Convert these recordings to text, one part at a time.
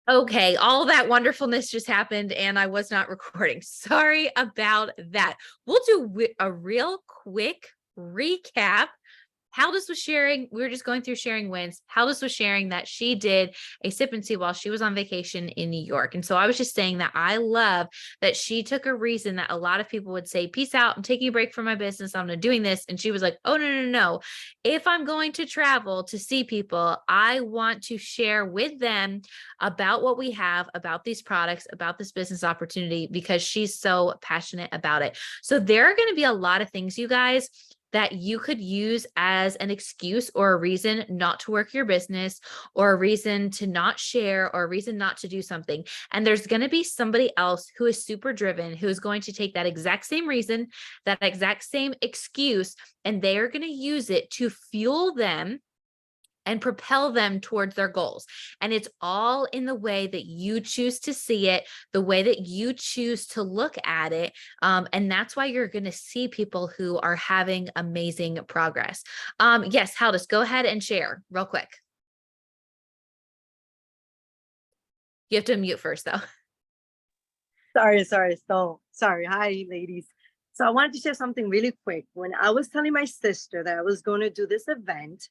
Okay, all that wonderfulness just happened and I was not recording. Sorry about that. We'll do a real quick recap. Haldis was sharing, we were just going through sharing wins. Haldis was sharing that she did a sip and see while she was on vacation in New York. And so I was just saying that I love that she took a reason that a lot of people would say, peace out, I'm taking a break from my business, I'm not doing this. And she was like, oh, no. If I'm going to travel to see people, I want to share with them about what we have, about these products, about this business opportunity, because she's so passionate about it. So there are going to be a lot of things, you guys, that you could use as an excuse or a reason not to work your business, or a reason to not share, or a reason not to do something. And there's going to be somebody else who is super driven, who is going to take that exact same reason, that exact same excuse, and they are going to use it to fuel them and propel them towards their goals. And it's all in the way that you choose to see it, the way that you choose to look at it. And that's why you're going to see people who are having amazing progress. Yes, Haldis, go ahead and share real quick. You have to unmute first though. Sorry. So sorry. Hi, ladies. So I wanted to share something really quick. When I was telling my sister that I was going to do this event,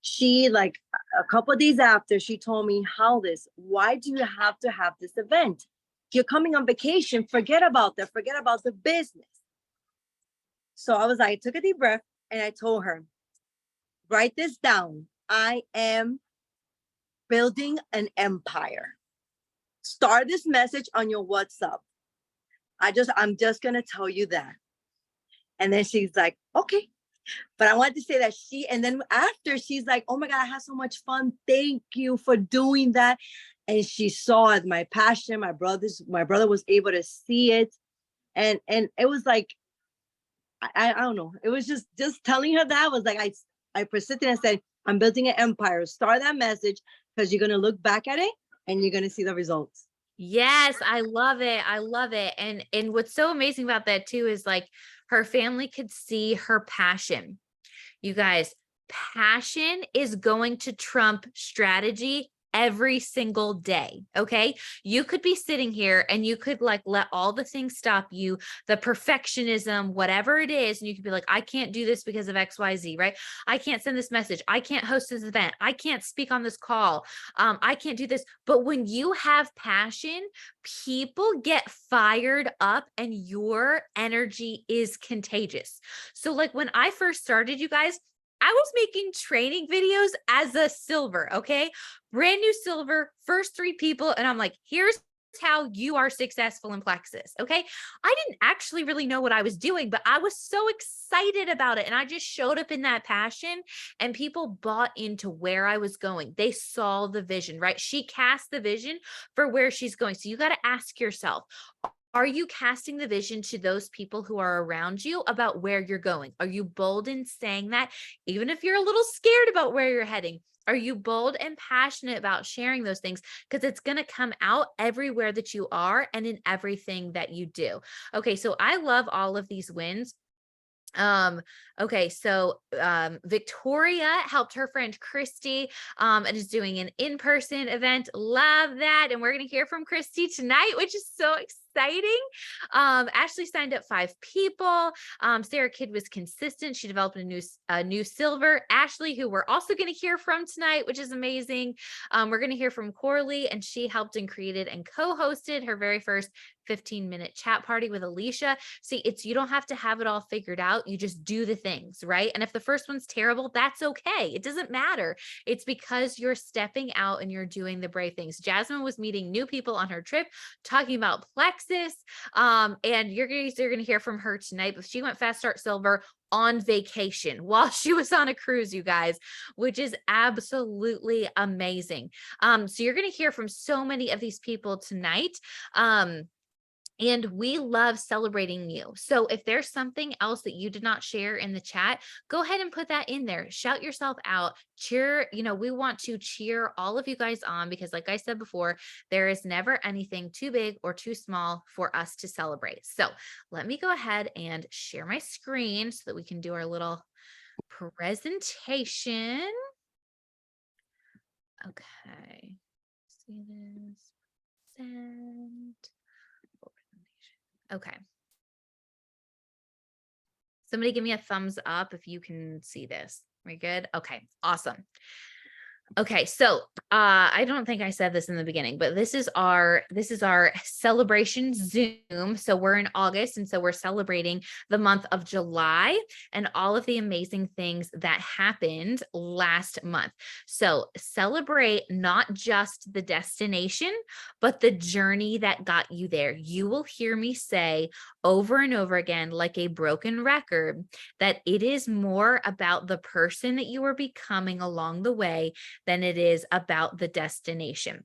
she, like, a couple of days after, she told me, Haldis, why do you have to have this event? You're coming on vacation. Forget about that. Forget about the business. So I was like, I took a deep breath and I told her, write this down. I am building an empire. Start this message on your WhatsApp. I'm just gonna tell you that. And then she's like, okay. But I wanted to say that and then after, she's like, oh my God, I had so much fun. Thank you for doing that. And she saw it, my passion. My brother was able to see it. And it was like, I don't know. It was just telling her that was like, I persisted and said, I'm building an empire. Start that message, because you're gonna look back at it and you're gonna see the results. Yes, I love it. I love it. And what's so amazing about that too is like her family could see her passion. You guys, passion is going to trump strategy every single day. Okay. You could be sitting here and you could like let all the things stop you, the perfectionism, whatever it is. And you could be like, I can't do this because of XYZ, right? I can't send this message. I can't host this event. I can't speak on this call. I can't do this. But when you have passion, people get fired up and your energy is contagious. So like when I first started, you guys, I was making training videos as a silver, okay? Brand new silver, first 3 people. And I'm like, here's how you are successful in Plexus, okay? I didn't actually really know what I was doing, but I was so excited about it. And I just showed up in that passion and people bought into where I was going. They saw the vision, right? She cast the vision for where she's going. So you got to ask yourself, are you casting the vision to those people who are around you about where you're going? Are you bold in saying that, even if you're a little scared about where you're heading? Are you bold and passionate about sharing those things? Because it's going to come out everywhere that you are and in everything that you do. Okay, so I love all of these wins. Okay, so Victoria helped her friend Christy and is doing an in-person event. Love that. And we're going to hear from Christy tonight, which is so exciting. Ashley signed up 5 people. Sarah Kidd was consistent. She developed a new silver. Ashley, who we're also going to hear from tonight, which is amazing. We're going to hear from Corley, and she helped and created and co-hosted her very first 15-minute chat party with Alicia. See, you don't have to have it all figured out. You just do the things, right? And if the first one's terrible, that's okay. It doesn't matter. It's because you're stepping out and you're doing the brave things. Jasmine was meeting new people on her trip, talking about Plexus. And you're going to hear from her tonight, but she went Fast Start Silver on vacation while she was on a cruise, you guys, which is absolutely amazing. So you're going to hear from so many of these people tonight. And we love celebrating you. So if there's something else that you did not share in the chat, go ahead and put that in there. Shout yourself out. Cheer, we want to cheer all of you guys on, because like I said before, there is never anything too big or too small for us to celebrate. So let me go ahead and share my screen so that we can do our little presentation. Okay. see this? Send. Okay. Somebody give me a thumbs up if you can see this. We good? Okay, awesome. Okay, so I don't think I said this in the beginning, but this is our celebration Zoom. So we're in August, and so we're celebrating the month of July and all of the amazing things that happened last month. So celebrate not just the destination, but the journey that got you there. You will hear me say over and over again, like a broken record, that it is more about the person that you are becoming along the way than it is about the destination.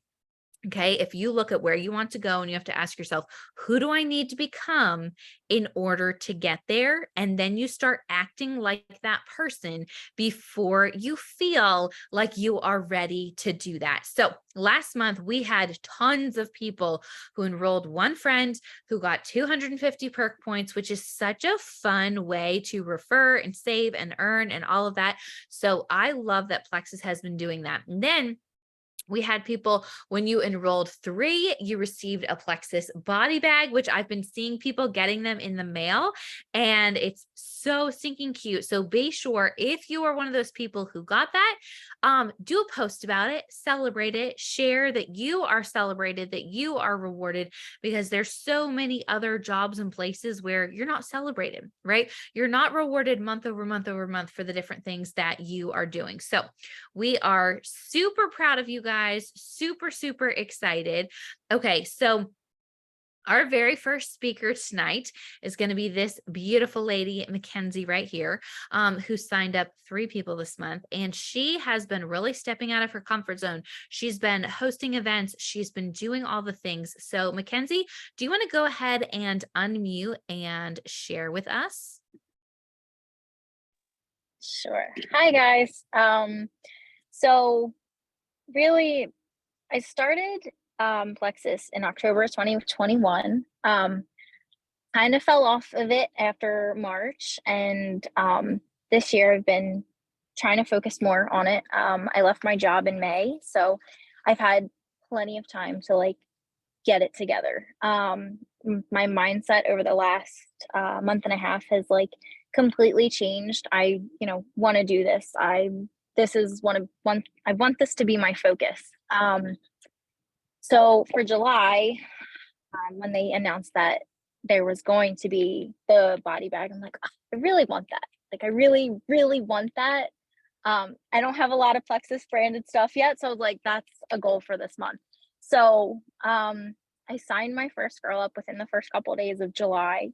Okay. If you look at where you want to go and you have to ask yourself, who do I need to become in order to get there? And then you start acting like that person before you feel like you are ready to do that. So last month, we had tons of people who enrolled. One friend who got 250 perk points, which is such a fun way to refer and save and earn and all of that. So I love that Plexus has been doing that. And then we had people, when you enrolled 3, you received a Plexus body bag, which I've been seeing people getting them in the mail, and it's so stinking cute. So be sure, if you are one of those people who got that, do a post about it, celebrate it, share that you are celebrated, that you are rewarded, because there's so many other jobs and places where you're not celebrated, right? You're not rewarded month over month over month for the different things that you are doing. So we are super proud of you guys, super, super excited. Okay, so our very first speaker tonight is going to be this beautiful lady, Mackenzie, right here, who signed up 3 people this month. And she has been really stepping out of her comfort zone. She's been hosting events. She's been doing all the things. So Mackenzie, do you want to go ahead and unmute and share with us? Sure. Hi, guys. So really, I started Plexus in October 2021. Kind of fell off of it after March, and this year I've been trying to focus more on it. I left my job in May, so I've had plenty of time to like get it together. My mindset over the last month and a half has like completely changed. I want to do this. This is I want this to be my focus. So for July, when they announced that there was going to be the body bag, I'm like, oh, I really want that. Like, I really, really want that. I don't have a lot of Plexus branded stuff yet. So I was like, that's a goal for this month. So I signed my first girl up within the first couple of days of July.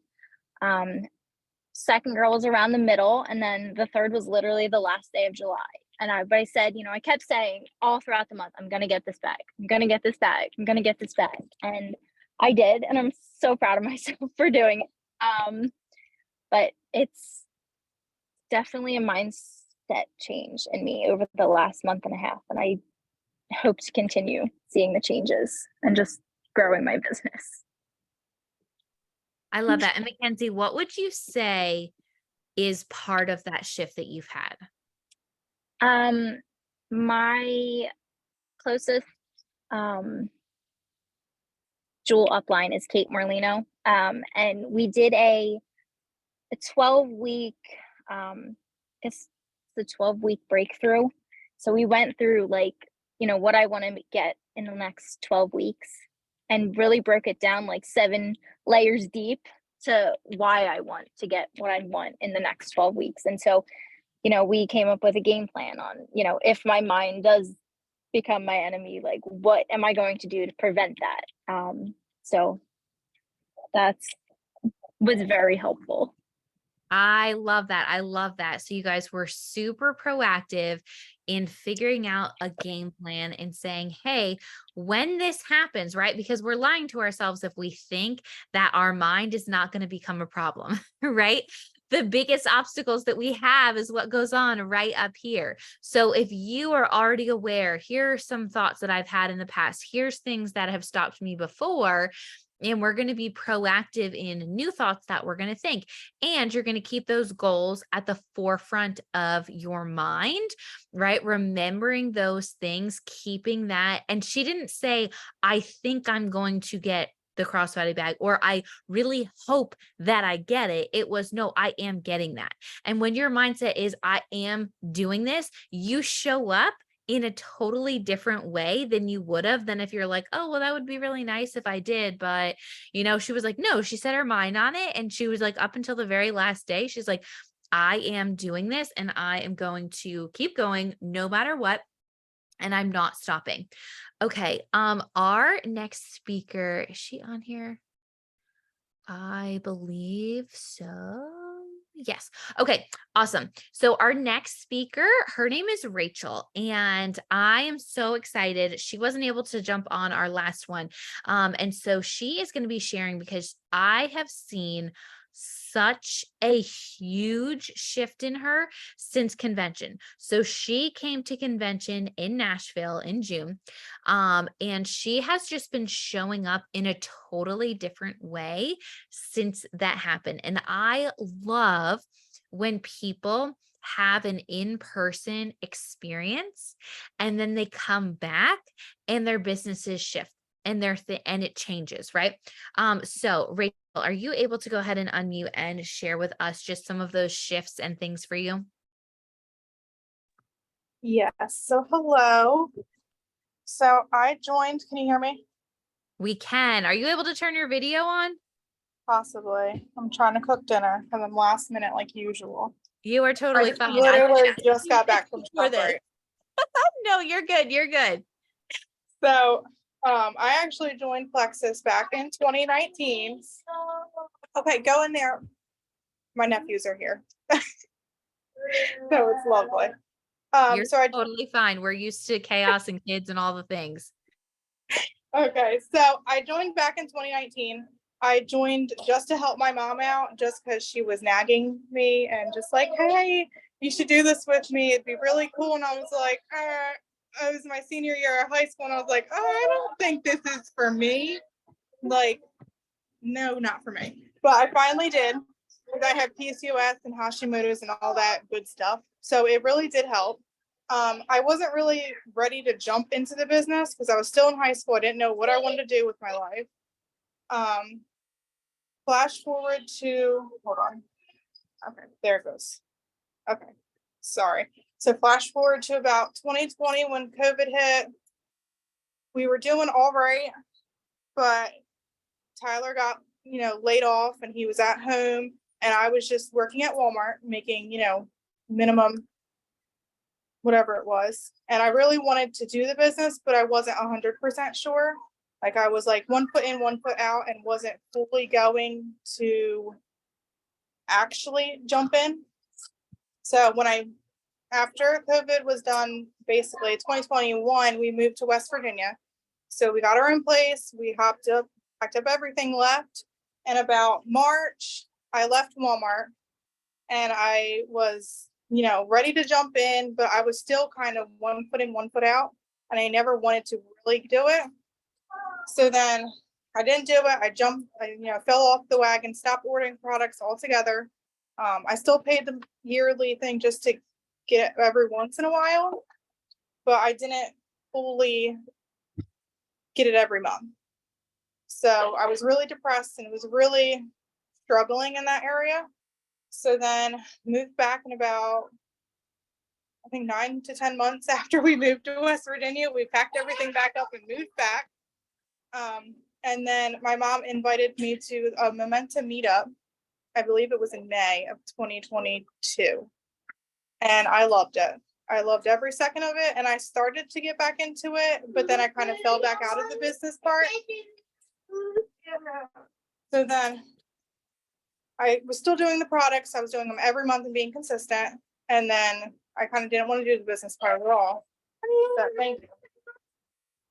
Second girl was around the middle, and then the third was literally the last day of July. And I said, I kept saying all throughout the month, I'm going to get this bag. I'm going to get this bag. I'm going to get this bag. And I did. And I'm so proud of myself for doing it. But it's definitely a mindset change in me over the last month and a half. And I hope to continue seeing the changes and just growing my business. I love that. And Mackenzie, what would you say is part of that shift that you've had? My closest jewel upline is Kate Morlino. And we did a 12-week, it's the 12-week breakthrough. So we went through like, what I want to get in the next 12 weeks and really broke it down like 7 layers deep to why I want to get what I want in the next 12 weeks. And so, we came up with a game plan on, if my mind does become my enemy, like what am I going to do to prevent that? So was very helpful. I love that. I love that. So you guys were super proactive in figuring out a game plan and saying, hey, when this happens, right? Because we're lying to ourselves if we think that our mind is not going to become a problem, right? The biggest obstacles that we have is what goes on right up here. So if you are already aware, here are some thoughts that I've had in the past. Here's things that have stopped me before. And we're going to be proactive in new thoughts that we're going to think. And you're going to keep those goals at the forefront of your mind, right? Remembering those things, keeping that. And she didn't say, I think I'm going to get the crossbody bag, or I really hope that I get it. It was, no, I am getting that. And when your mindset is, I am doing this, you show up in a totally different way than you would have than if you're like, oh, well, that would be really nice if I did. But, she was like, no, she set her mind on it. And she was like, up until the very last day, she's like, I am doing this and I am going to keep going no matter what. And I'm not stopping. Okay. Our next speaker, is she on here? I believe so. Yes. Okay. Awesome. So our next speaker, her name is Rachel, and I am so excited. She wasn't able to jump on our last one. And so she is going to be sharing because I have seen such a huge shift in her since convention. So she came to convention in Nashville in June. And she has just been showing up in a totally different way since that happened. And I love when people have an in-person experience and then they come back and their businesses shift and and it changes, right? So Rachel, are you able to go ahead and unmute and share with us just some of those shifts and things for you? Yes. So hello. So I joined. Can you hear me? We can. Are you able to turn your video on? Possibly. I'm trying to cook dinner because I'm last minute like usual. You are totally I fine. literally just got back from for this. ShopRite. No, you're good. You're good. So I actually joined Plexus back in 2019. Okay, go in there. My nephews are here. So it's lovely. You're So I totally fine. We're used to chaos and kids and all the things. Okay, so I joined back in 2019. I joined just to help my mom out, just because she was nagging me and just like, hey, you should do this with me. It'd be really cool. And I was like, it was my senior year of high school. And I was like, oh, I don't think this is for me. Like, no, not for me. But I finally did. I have PCOS and Hashimoto's and all that good stuff. So it really did help. I wasn't really ready to jump into the business because I was still in high school. I didn't know what I wanted to do with my life. Flash forward to, hold on. Okay, there it goes. Okay, sorry. So flash forward to about 2020 when COVID hit. We were doing all right, but Tyler got, laid off and he was at home and I was just working at Walmart making, minimum whatever it was. And I really wanted to do the business, but I wasn't 100% sure. Like I was like 1 foot in, 1 foot out and wasn't fully going to actually jump in. So after COVID was done, basically 2021, we moved to West Virginia. So we got our own place, we packed up everything, left. And about March, I left Walmart and I was, ready to jump in, but I was still kind of 1 foot in, 1 foot out. And I never wanted to really do it. So then I didn't do it. I fell off the wagon, stopped ordering products altogether. I still paid the yearly thing just to get it every once in a while, but I didn't fully get it every month. So I was really depressed and was really struggling in that area. So then moved back in about, I think 9 to 10 months after we moved to West Virginia, we packed everything back up and moved back. And then my mom invited me to a Momentum meetup. I believe it was in May of 2022. And I loved it. I loved every second of it. And I started to get back into it, but then I kind of fell back out of the business part. So then I was still doing the products. I was doing them every month and being consistent. And then I kind of didn't want to do the business part at all. But thank you.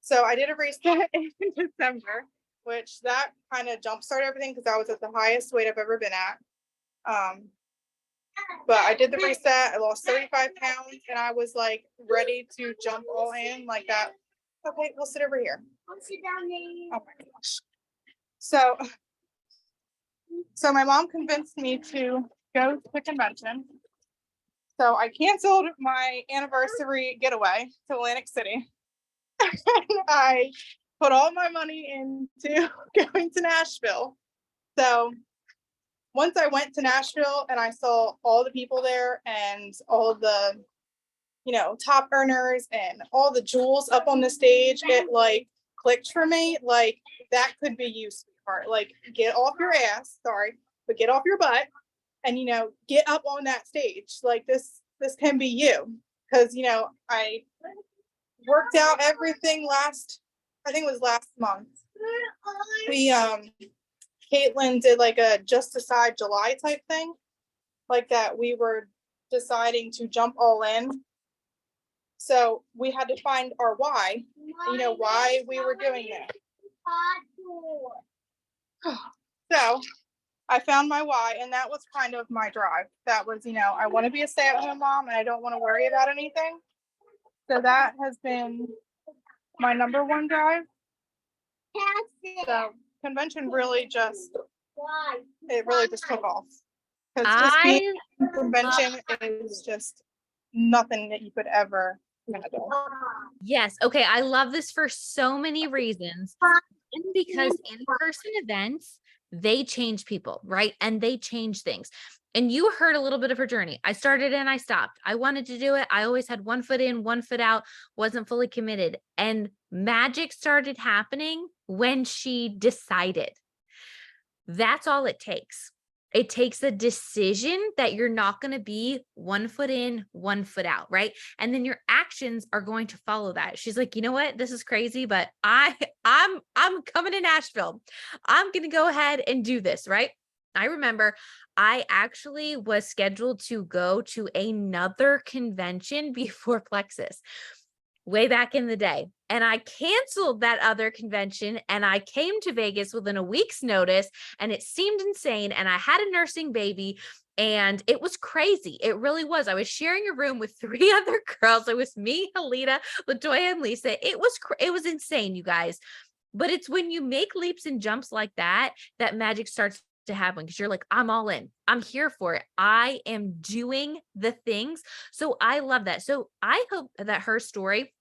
So I did a reset in December, which that kind of jump-started everything because I was at the highest weight I've ever been at. But I did the reset. I lost 35 pounds and I was like ready to jump all in like that. Okay, we'll sit over here. I'll sit down there. Oh my gosh. So my mom convinced me to go to the convention. So I canceled my anniversary getaway to Atlantic City. And I put all my money into going to Nashville. So once I went to Nashville and I saw all the people there and all the, top earners and all the jewels up on the stage, it like clicked for me. Like, that could be you, sweetheart. Like, get off your ass, sorry, but get off your butt and, get up on that stage. Like, this can be you. Cause, I worked out everything I think it was last month. We, Caitlin did like a Just Decide July type thing, like that we were deciding to jump all in. So we had to find our why, why we were doing that. So I found my why, and that was kind of my drive. That was, I want to be a stay-at-home mom and I don't want to worry about anything. So that has been my number one drive. So convention really just took off. Because just being in convention is just nothing that you could ever imagine. Yes. Okay. I love this for so many reasons. And because in-person events, they change people, right? And they change things. And you heard a little bit of her journey. I started and I stopped. I wanted to do it. I always had one foot in, one foot out, wasn't fully committed. And magic started happening when she decided. That's all it takes. It takes a decision that you're not going to be one foot in, one foot out, right? And then your actions are going to follow that. She's like, you know what? This is crazy, but I'm coming to Nashville. I'm going to go ahead and do this, right? I remember I actually was scheduled to go to another convention before Plexus way back in the day. And I canceled that other convention and I came to Vegas within a week's notice, and it seemed insane. And I had a nursing baby and it was crazy. It really was. I was sharing a room with 3 other girls. It was me, Helena, Latoya, and Lisa. It was insane, you guys. But it's when you make leaps and jumps like that, that magic starts to happen, because you're like, I'm all in. I'm here for it. I am doing the things. So I love that. So I hope that her story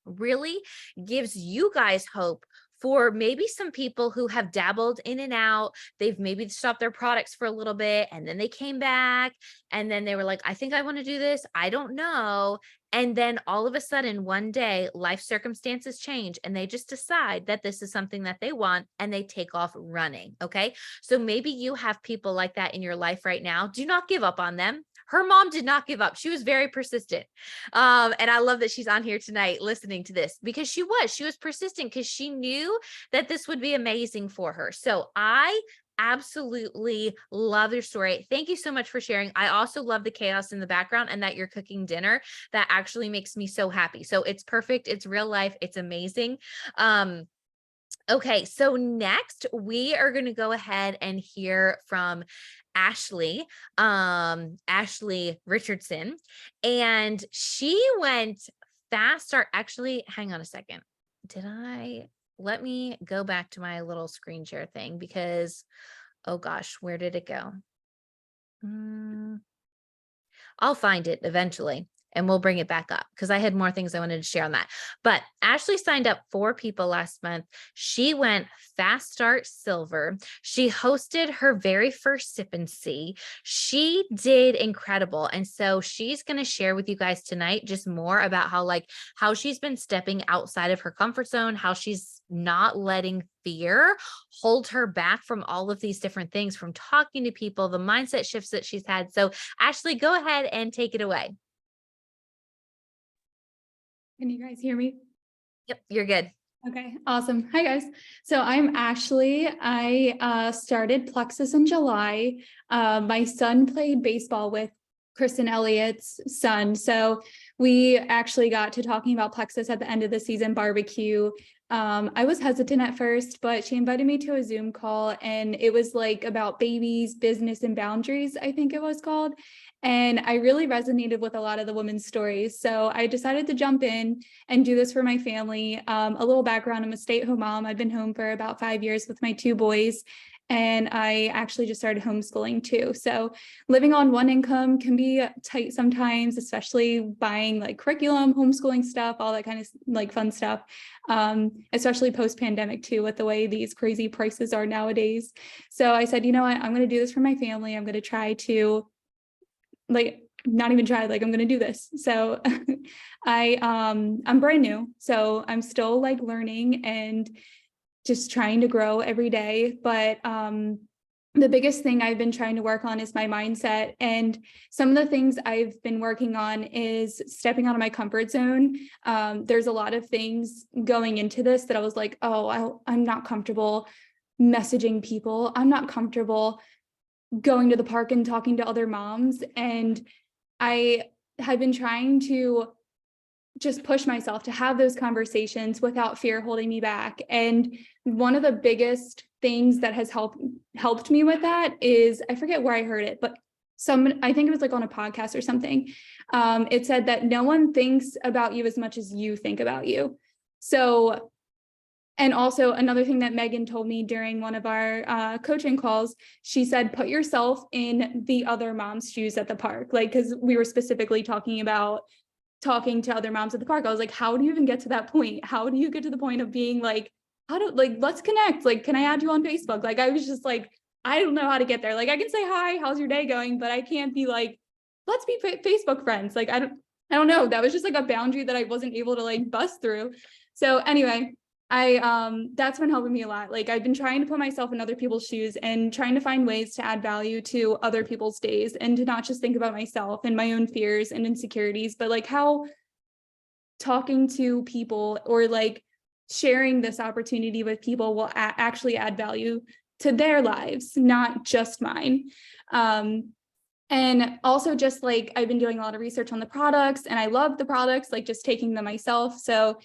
really gives you guys hope for maybe some people who have dabbled in and out. They've maybe stopped their products for a little bit and then they came back and then they were like, I think I want to do this. I don't know. And then all of a sudden, one day, life circumstances change and they just decide that this is something that they want and they take off running. Okay. So maybe you have people like that in your life right now. Do not give up on them. Her mom did not give up. She was very persistent. And I love that she's on here tonight listening to this, because she was persistent because she knew that this would be amazing for her. So I absolutely love your story. Thank you so much for sharing. I also love the chaos in the background and that you're cooking dinner. That actually makes me so happy. So it's perfect. It's real life. It's amazing. Okay, so next we are going to go ahead and hear from Ashley, Ashley Richardson, and she went fast start. Actually, hang on a second. Let me go back to my little screen share thing, because, oh gosh, where did it go? I'll find it eventually. And we'll bring it back up because I had more things I wanted to share on that. But Ashley signed up 4 people last month. She went Fast Start Silver. She hosted her very first Sip and See. She did incredible. And so she's going to share with you guys tonight just more about how she's been stepping outside of her comfort zone, how she's not letting fear hold her back from all of these different things, from talking to people, the mindset shifts that she's had. So Ashley, go ahead and take it away. Can you guys hear me? Yep, you're good. Okay, awesome. Hi guys. So I'm Ashley. I started Plexus in July. My son played baseball with Kristen Elliott's son. So we actually got to talking about Plexus at the end of the season barbecue. I was hesitant at first, but she invited me to a Zoom call, and it was like about babies, business, and boundaries, I think it was called. And I really resonated with a lot of the women's stories. So I decided to jump in and do this for my family. A little background, I'm a stay-at-home mom. I've been home for about 5 years with my 2 boys. And I actually just started homeschooling too. So living on one income can be tight sometimes, especially buying like curriculum, homeschooling stuff, all that kind of like fun stuff, especially post-pandemic too, with the way these crazy prices are nowadays. So I said, you know what, I'm going to do this for my family. I'm going to try to not even try, I'm going to do this. So I'm brand new. So I'm still like learning and just trying to grow every day. But the biggest thing I've been trying to work on is my mindset. And some of the things I've been working on is stepping out of my comfort zone. There's a lot of things going into this that I was like, oh, I'm not comfortable messaging people. I'm not comfortable going to the park and talking to other moms. And I have been trying to just push myself to have those conversations without fear holding me back. And one of the biggest things that has helped me with that is, I forget where I heard it, but I think it was like on a podcast or something. It said that no one thinks about you as much as you think about you. So, and also another thing that Megan told me during one of our coaching calls, she said, put yourself in the other mom's shoes at the park. Because we were specifically talking about talking to other moms at the park. I was like, how do you even get to that point? How do you get to the point of being like, let's connect. Can I add you on Facebook? I was just like, I don't know how to get there. I can say, hi, how's your day going? But I can't be like, let's be Facebook friends. I don't know. That was just a boundary that I wasn't able to bust through. So anyway, that's been helping me a lot. I've been trying to put myself in other people's shoes and trying to find ways to add value to other people's days and to not just think about myself and my own fears and insecurities, but how talking to people or sharing this opportunity with people will actually add value to their lives, not just mine. And also just I've been doing a lot of research on the products and I love the products, just taking them myself. So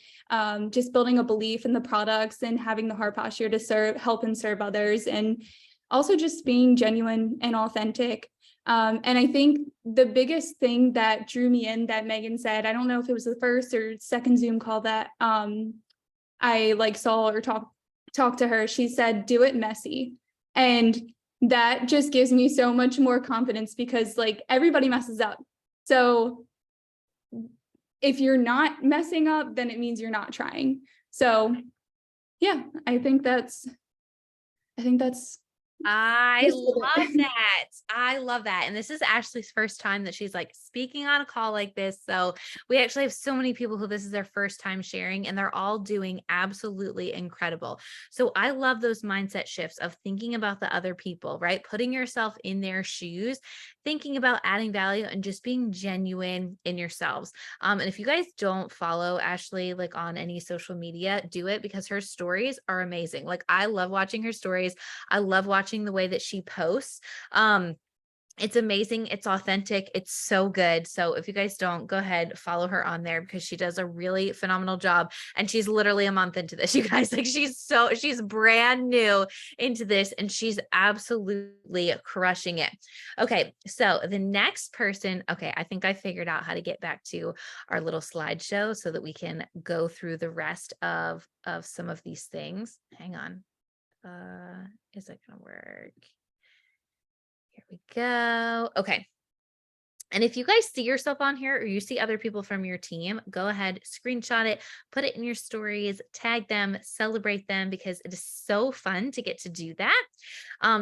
just building a belief in the products and having the heart posture to help and serve others, and also just being genuine and authentic. And I think the biggest thing that drew me in that Megan said, I don't know if it was the first or second Zoom call that I saw or talked to her, she said, do it messy. And that just gives me so much more confidence because everybody messes up. So if you're not messing up, then it means you're not trying. So yeah, I think that's I love that. I love that. And this is Ashley's first time that she's speaking on a call like this. So we actually have so many people who this is their first time sharing, and they're all doing absolutely incredible. So I love those mindset shifts of thinking about the other people, right? Putting yourself in their shoes, thinking about adding value and just being genuine in yourselves. And if you guys don't follow Ashley on any social media, do it because her stories are amazing. I love watching her stories. I love watching the way that she posts. It's amazing. It's authentic. It's so good. So if you guys don't, go ahead, follow her on there because she does a really phenomenal job. And she's literally a month into this, you guys. She's brand new into this and she's absolutely crushing it. Okay. So the next person, okay, I think I figured out how to get back to our little slideshow so that we can go through the rest of some of these things. Hang on. Is it gonna work? Here we go. Okay. And if you guys see yourself on here or you see other people from your team, go ahead, screenshot it, put it in your stories, tag them, celebrate them, because it is so fun to get to do that.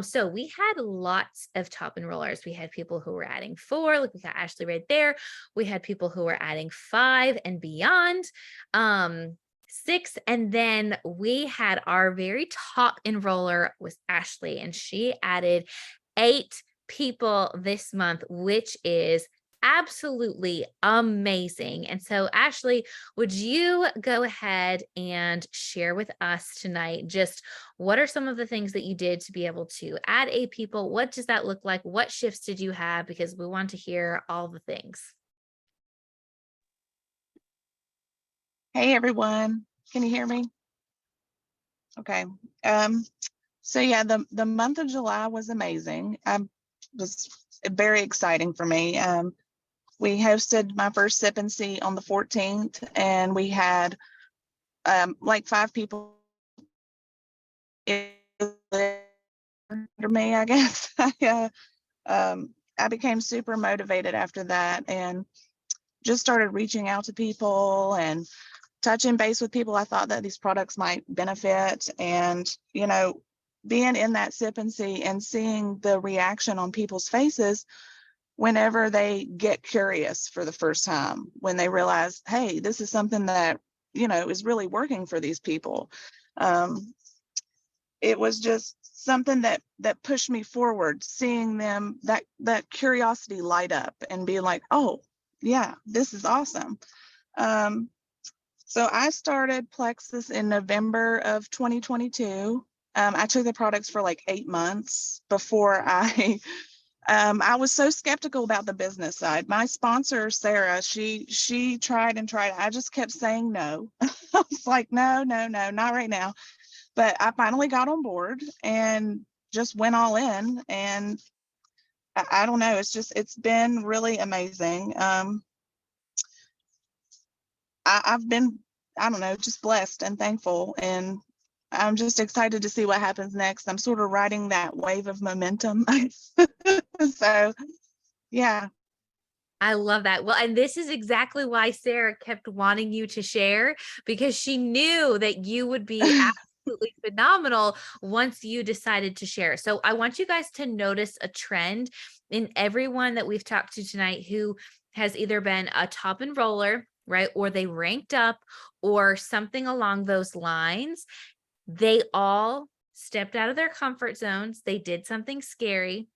So we had lots of top enrollers. We had people who were adding 4, we got Ashley right there. We had people who were adding 5 and beyond. 6, and then we had our very top enroller was Ashley, and she added 8 people this month, which is absolutely amazing. And so Ashley, would you go ahead and share with us tonight just what are some of the things that you did to be able to add 8 people? What does that look like? What shifts did you have? Because we want to hear all the things. Hey everyone, can you hear me? Okay. So yeah, the month of July was amazing. was very exciting for me. We hosted my first Sip and See on the 14th, and we had like 5 people under me, I guess. I became super motivated after that and just started reaching out to people and touching base with people I thought that these products might benefit. And, you know, being in that Sip and See and seeing the reaction on people's faces whenever they get curious for the first time, when they realize, hey, this is something that, you know, is really working for these people. It was just something that pushed me forward, seeing them, that curiosity light up and be like, oh yeah, this is awesome. So I started Plexus in November of 2022. I took the products for like 8 months before I was so skeptical about the business side. My sponsor, Sarah, she tried and tried. I just kept saying no. I was like, no, not right now. But I finally got on board and just went all in. And I don't know, it's been really amazing. I've been, I don't know, just blessed and thankful. And I'm just excited to see what happens next. I'm sort of riding that wave of momentum. So, yeah. I love that. Well, and this is exactly why Sarah kept wanting you to share, because she knew that you would be absolutely phenomenal once you decided to share. So I want you guys to notice a trend in everyone that we've talked to tonight who has either been a top enroller, right? Or they ranked up or something along those lines. They all stepped out of their comfort zones. They did something scary.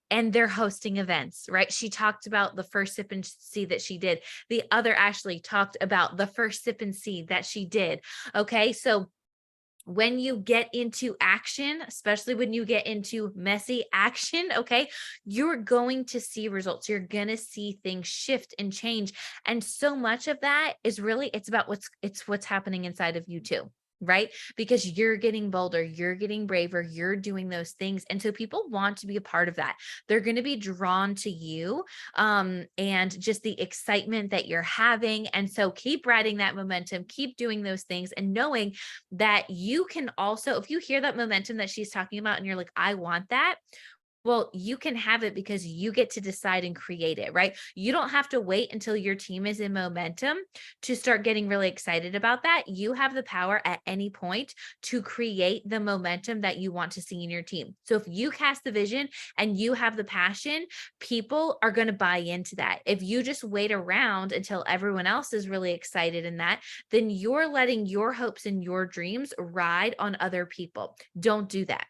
And they're hosting events, right? She talked about the first Sip and See that she did. The other Ashley talked about the first Sip and See that she did. Okay. So when you get into action, especially when you get into messy action, okay, you're going to see results. You're going to see things shift and change. And so much of that is really, it's about what's happening inside of you too. Right? Because you're getting bolder, you're getting braver, you're doing those things. And so people want to be a part of that. They're going to be drawn to you and just the excitement that you're having. And so keep riding that momentum, keep doing those things and knowing that you can also, if you hear that momentum that she's talking about and you're like, I want that. Well, you can have it because you get to decide and create it, right? You don't have to wait until your team is in momentum to start getting really excited about that. You have the power at any point to create the momentum that you want to see in your team. So if you cast the vision and you have the passion, people are going to buy into that. If you just wait around until everyone else is really excited in that, then you're letting your hopes and your dreams ride on other people. Don't do that.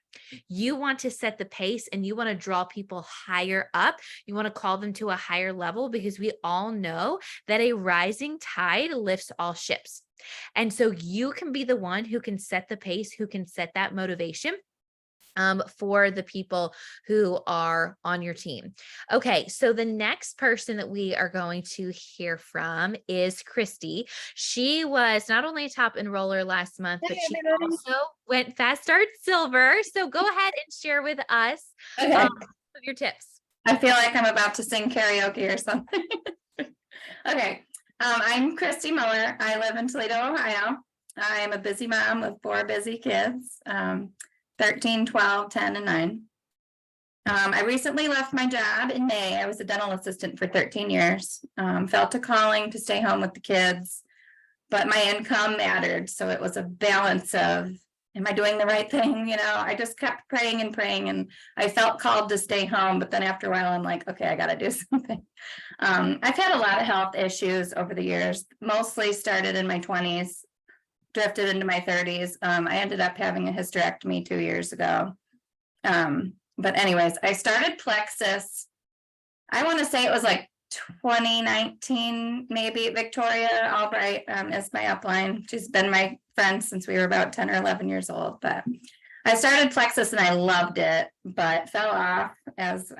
You want to set the pace and you want to draw people higher up. You want to call them to a higher level because we all know that a rising tide lifts all ships. And so you can be the one who can set the pace, who can set that motivation for the people who are on your team. Okay, so the next person that we are going to hear from is Christy. She was not only a top enroller last month, but she also went Fast Start Silver. So go ahead and share with us some of your tips. I feel like I'm about to sing karaoke or something. Okay, I'm Christy Miller. I live in Toledo, Ohio. I am a busy mom with 4 busy kids. 13, 12, 10, and 9. I recently left my job in May. I was a dental assistant for 13 years. Felt a calling to stay home with the kids, but my income mattered. So it was a balance of, am I doing the right thing? You know, I just kept praying and I felt called to stay home. But then after a while, I'm like, okay, I got to do something. I've had a lot of health issues over the years, mostly started in my 20s. Drifted into my 30s. I ended up having a hysterectomy 2 years ago. But anyways, I started Plexus. I want to say it was like 2019, maybe. Victoria Albright is my upline. She's been my friend since we were about 10 or 11 years old. But I started Plexus and I loved it, but fell off, as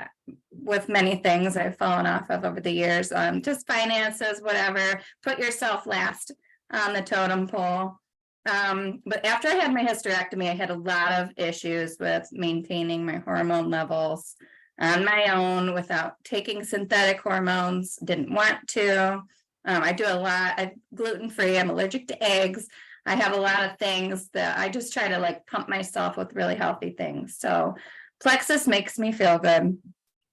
with many things I've fallen off of over the years. Just finances, whatever. Put yourself last on the totem pole. But after I had my hysterectomy, I had a lot of issues with maintaining my hormone levels. on my own without taking synthetic hormones, didn't want to. I do a lot, I'm gluten-free, I'm allergic to eggs. I have a lot of things that I just try to like pump myself with really healthy things. So Plexus makes me feel good.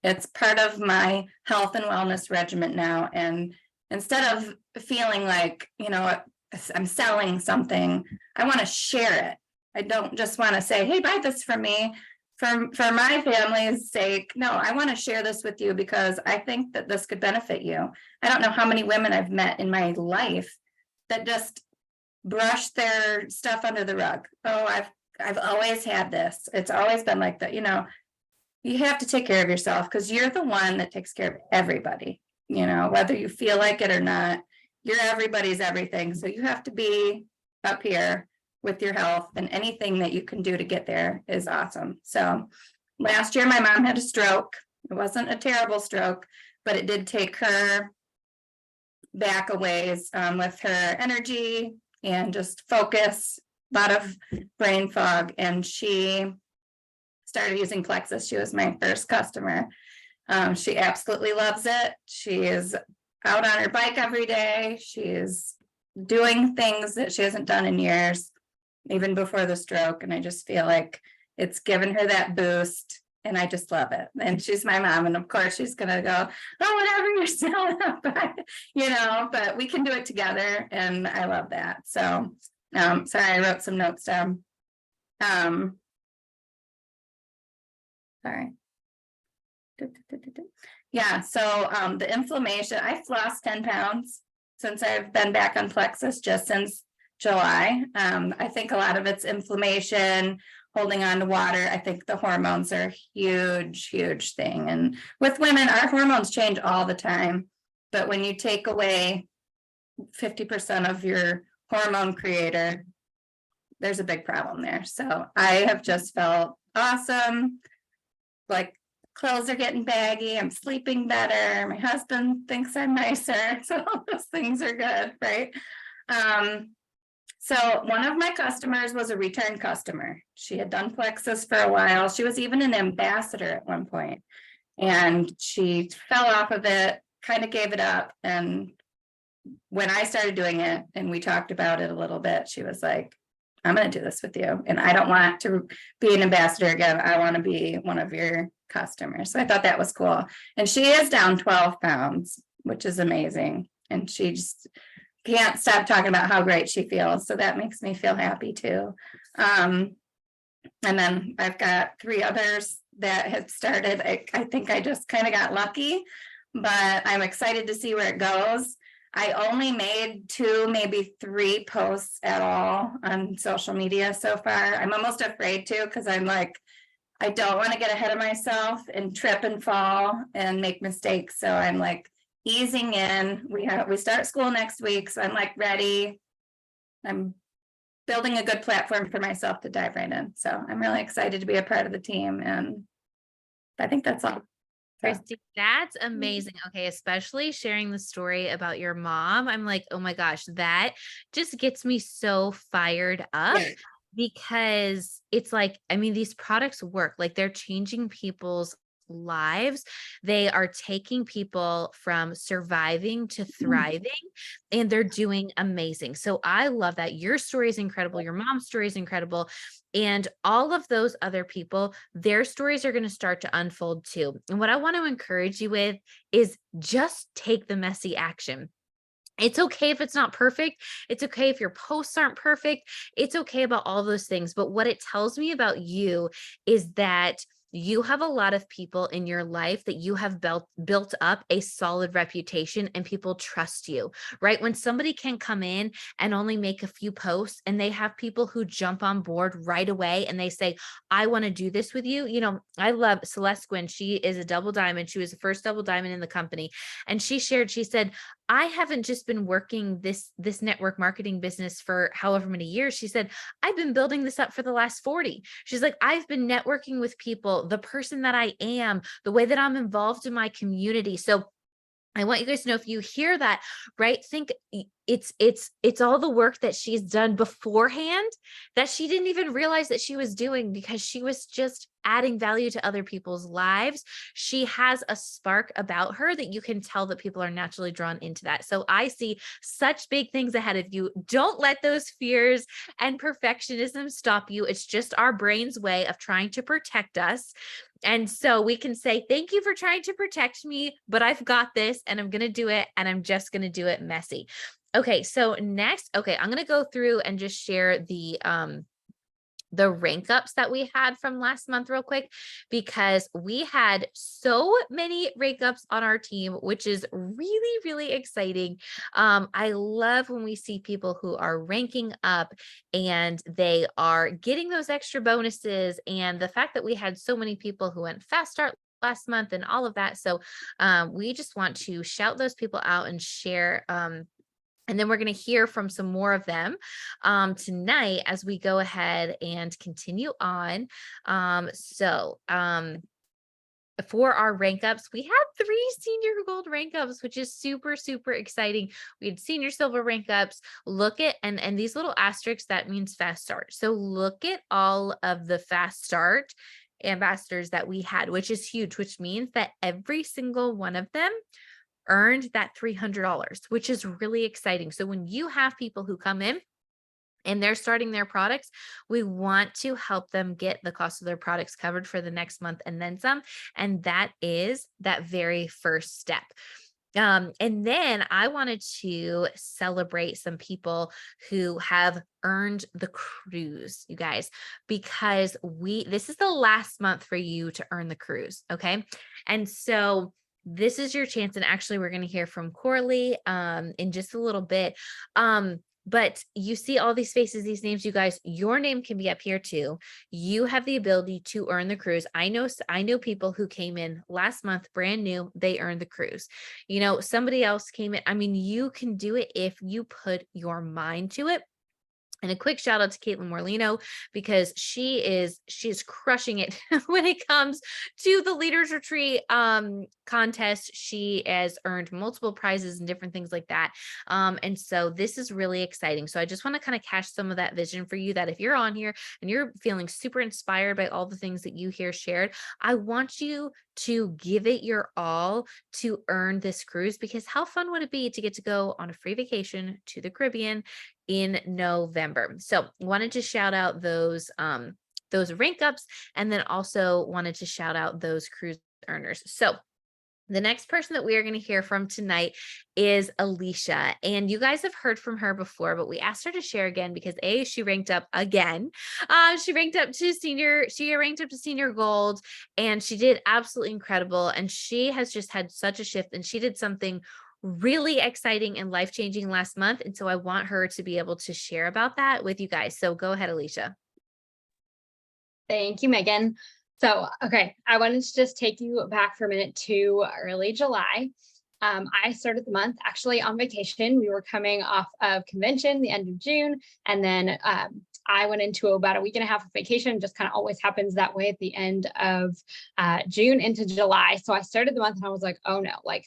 It's part of my health and wellness regimen now. And instead of feeling like, you know, I'm selling something, I want to share it. I don't just want to say, hey, buy this from me. For my family's sake, no, I want to share this with you because I think that this could benefit you. I don't know how many women I've met in my life that just brush their stuff under the rug. Oh, I've always had this. It's always been like that. You know, you have to take care of yourself because you're the one that takes care of everybody, you know, whether you feel like it or not, you're everybody's everything. So you have to be up here with your health, and anything that you can do to get there is awesome. So last year, my mom had a stroke. It wasn't a terrible stroke, but it did take her back a ways with her energy and just focus, a lot of brain fog. And she started using Plexus. She was my first customer. She absolutely loves it. She is out on her bike every day. She is doing things that she hasn't done in years, even before the stroke. And I just feel like it's given her that boost, and I just love it. And she's my mom, and of course she's gonna go, oh, whatever, you're selling up, you know, but we can do it together, and I love that. So sorry, I wrote some notes down. Sorry. Yeah, so the inflammation, I've lost 10 pounds since I've been back on Plexus, just since July. I think a lot of it's inflammation, holding on to water. I think the hormones are a huge thing. And with women, our hormones change all the time. But when you take away 50% of your hormone creator, there's a big problem there. So I have just felt awesome. Like, clothes are getting baggy, I'm sleeping better, my husband thinks I'm nicer, so all those things are good, right? So one of my customers was a return customer. She had done Plexus for a while. She was even an ambassador at one point, and she fell off of it, kind of gave it up. And when I started doing it and we talked about it a little bit, she was like, I'm going to do this with you, and I don't want to be an ambassador again. I want to be one of your customers. So I thought that was cool. And she is down 12 pounds, which is amazing. And she just can't stop talking about how great she feels. So that makes me feel happy too. And then I've got 3 others that have started. I think I just kind of got lucky, but I'm excited to see where it goes. I only made 2, maybe 3 posts at all on social media so far. I'm almost afraid to, because I'm like, I don't want to get ahead of myself and trip and fall and make mistakes. So I'm like easing in. We start school next week, so I'm like ready. I'm building a good platform for myself to dive right in. So I'm really excited to be a part of the team, and I think that's all. Christy, that's amazing. Okay, especially sharing the story about your mom. I'm like, oh my gosh, that just gets me so fired up. Yeah. Because it's like, I mean, these products work, like they're changing people's lives. They are taking people from surviving to thriving, and they're doing amazing. So I love that. Your story is incredible. Your mom's story is incredible. And all of those other people, their stories are going to start to unfold too. And what I want to encourage you with is just take the messy action. It's okay if it's not perfect. It's okay if your posts aren't perfect. It's okay about all those things. But what it tells me about you is that you have a lot of people in your life that you have built up a solid reputation, and people trust you, right? When somebody can come in and only make a few posts, and they have people who jump on board right away and they say, I want to do this with you. You know, I love Celeste Gwynn. She is a double diamond. She was the first double diamond in the company. And she shared, she said, I haven't just been working this network marketing business for however many years. She said, I've been building this up for the last 40. She's like, I've been networking with people, the person that I am, the way that I'm involved in my community. So I want you guys to know, if you hear that, right, think it's all the work that she's done beforehand that she didn't even realize that she was doing, because she was just adding value to other people's lives. She has a spark about her that you can tell that people are naturally drawn into that. So I see such big things ahead of you. Don't let those fears and perfectionism stop you. It's just our brain's way of trying to protect us. And so we can say, thank you for trying to protect me, but I've got this and I'm going to do it, and I'm just going to do it messy. Okay, so next, okay, I'm going to go through and just share the rank ups that we had from last month real quick, because we had so many rank ups on our team, which is really, really exciting. I love when we see people who are ranking up and they are getting those extra bonuses, and the fact that we had so many people who went fast start last month and all of that. So we just want to shout those people out and share, and then we're going to hear from some more of them tonight as we go ahead and continue on. For our rank ups, we had 3 senior gold rank ups, which is super, super exciting. We had senior silver rank ups. Look at, and these little asterisks, that means fast start. So look at all of the fast start ambassadors that we had, which is huge, which means that every single one of them earned that $300, which is really exciting. So when you have people who come in and they're starting their products, we want to help them get the cost of their products covered for the next month and then some. And that is that very first step. And then I wanted to celebrate some people who have earned the cruise, you guys, because this is the last month for you to earn the cruise. Okay. And so this is your chance. And actually, we're going to hear from Coralie in just a little bit. But you see all these faces, these names, you guys, your name can be up here too. You have the ability to earn the cruise. I know people who came in last month, brand new, they earned the cruise. You know, somebody else came in. I mean, you can do it if you put your mind to it. And a quick shout out to Caitlin Morlino, because she is crushing it when it comes to the Leaders Retreat contest. She has earned multiple prizes and different things like that. And so this is really exciting. So I just want to kind of catch some of that vision for you, that if you're on here and you're feeling super inspired by all the things that you hear shared, I want you to give it your all to earn this cruise, because how fun would it be to get to go on a free vacation to the Caribbean in November? So wanted to shout out those rank ups, and then also wanted to shout out those cruise earners. So the next person that we are going to hear from tonight is Alicia. And you guys have heard from her before, but we asked her to share again because she ranked up again. She ranked up to senior gold, and she did absolutely incredible. And she has just had such a shift, and she did something really exciting and life-changing last month. And so I want her to be able to share about that with you guys. So go ahead, Alicia. Thank you, Megan. So, okay, I wanted to just take you back for a minute to early July. I started the month actually on vacation. We were coming off of convention the end of June, and then I went into about a week and a half of vacation. Just kind of always happens that way at the end of June into July. So I started the month and I was like, oh no, like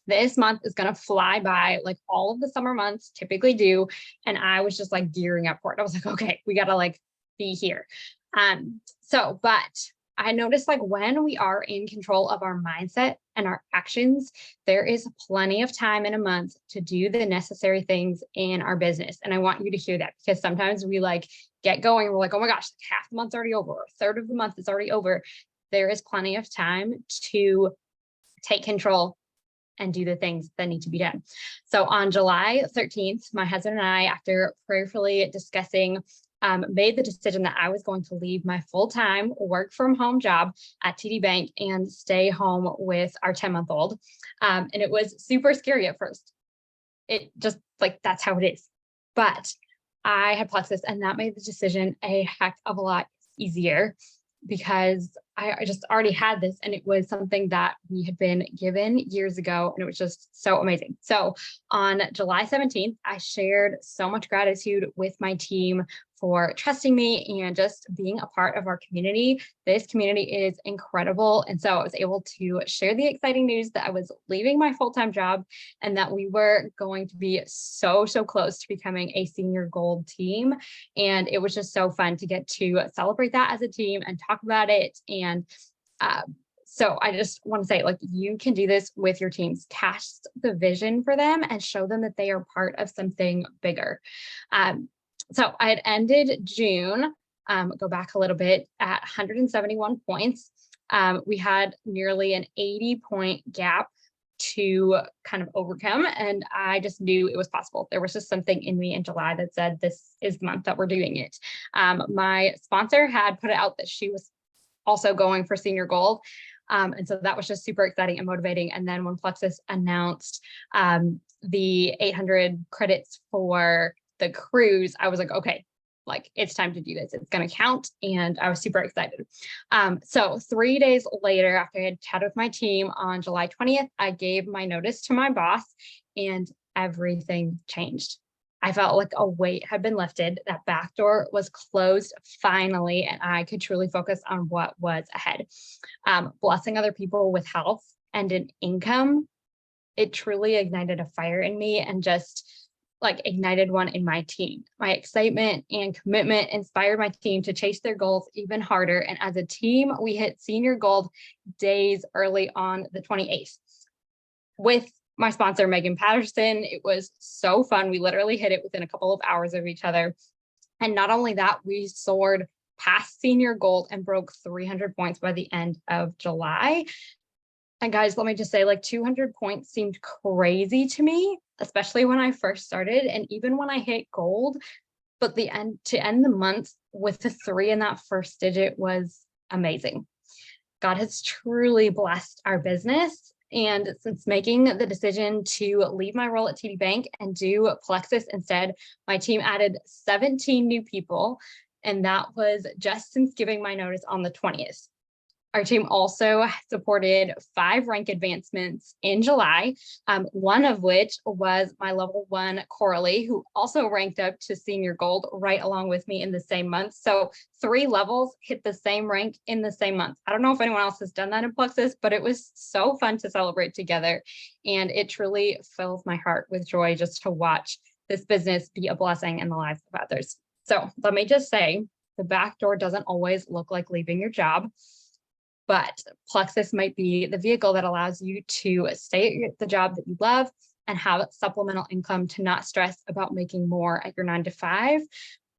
this month is going to fly by like all of the summer months typically do. And I was just like gearing up for it. I was like, okay, we got to like be here. But I noticed like when we are in control of our mindset and our actions, there is plenty of time in a month to do the necessary things in our business. And I want you to hear that, because sometimes we like get going and we're like, oh my gosh, half the month's already over, or a third of the month is already over. There is plenty of time to take control and do the things that need to be done. So on July 13th, my husband and I, after prayerfully discussing, made the decision that I was going to leave my full-time work from home job at TD Bank and stay home with our 10-month-old. And it was super scary at first. It just like, that's how it is. But I had Plexus, and that made the decision a heck of a lot easier, because I just already had this, and it was something that we had been given years ago, and it was just so amazing. So on July 17th, I shared so much gratitude with my team for trusting me and just being a part of our community. This community is incredible. And so I was able to share the exciting news that I was leaving my full-time job and that we were going to be so close to becoming a senior gold team. And it was just so fun to get to celebrate that as a team and talk about it. And so I just want to say, like, you can do this with your teams. Cast the vision for them and show them that they are part of something bigger. So I had ended June, go back a little bit, at 171 points. We had nearly an 80-point gap to kind of overcome, and I just knew it was possible. There was just something in me in July that said, this is the month that we're doing it. My sponsor had put it out that she was also going for senior gold. And so that was just super exciting and motivating. And then when Plexus announced the 800 credits for the cruise, I was like, okay, like, it's time to do this. It's going to count. And I was super excited. So 3 days later, after I had chatted with my team on July 20th, I gave my notice to my boss and everything changed. I felt like a weight had been lifted. That back door was closed finally, and I could truly focus on what was ahead. Blessing other people with health and an income, it truly ignited a fire in me and just like ignited one in my team. My excitement and commitment inspired my team to chase their goals even harder. And as a team, we hit senior gold days early on the 28th. With my sponsor, Megan Patterson, it was so fun. We literally hit it within a couple of hours of each other. And not only that, we soared past senior gold and broke 300 points by the end of July. And guys, let me just say, like, 200 points seemed crazy to me, especially when I first started and even when I hit gold. But to end the month with a 3 in that first digit was amazing. God has truly blessed our business. And since making the decision to leave my role at TD Bank and do Plexus instead, my team added 17 new people. And that was just since giving my notice on the 20th. Our team also supported 5 rank advancements in July, one of which was my level 1 Coralie, who also ranked up to senior gold right along with me in the same month. So 3 levels hit the same rank in the same month. I don't know if anyone else has done that in Plexus, but it was so fun to celebrate together. And it truly fills my heart with joy just to watch this business be a blessing in the lives of others. So let me just say, the back door doesn't always look like leaving your job. But Plexus might be the vehicle that allows you to stay at the job that you love and have supplemental income to not stress about making more at your 9 to 5.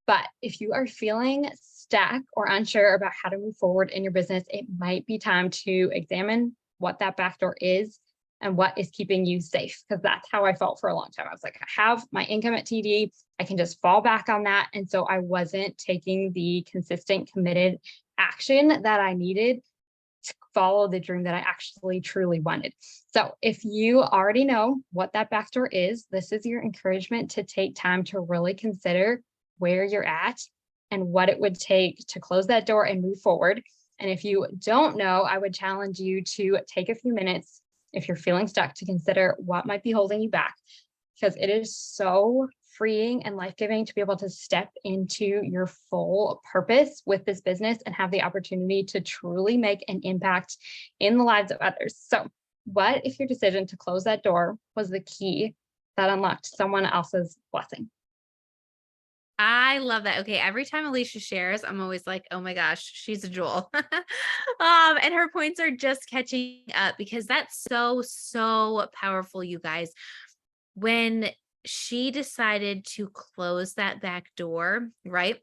But if you are feeling stuck or unsure about how to move forward in your business, it might be time to examine what that backdoor is and what is keeping you safe. Because that's how I felt for a long time. I was like, I have my income at TD. I can just fall back on that. And so I wasn't taking the consistent, committed action that I needed to follow the dream that I actually truly wanted. So if you already know what that backdoor is, this is your encouragement to take time to really consider where you're at and what it would take to close that door and move forward. And if you don't know, I would challenge you to take a few minutes, if you're feeling stuck, to consider what might be holding you back, because it is so freeing and life-giving to be able to step into your full purpose with this business and have the opportunity to truly make an impact in the lives of others. So what if your decision to close that door was the key that unlocked someone else's blessing? I love that. Okay, every time Alicia shares, I'm always like, oh my gosh, she's a jewel. And her points are just catching up, because that's so powerful, you guys. When she decided to close that back door, right?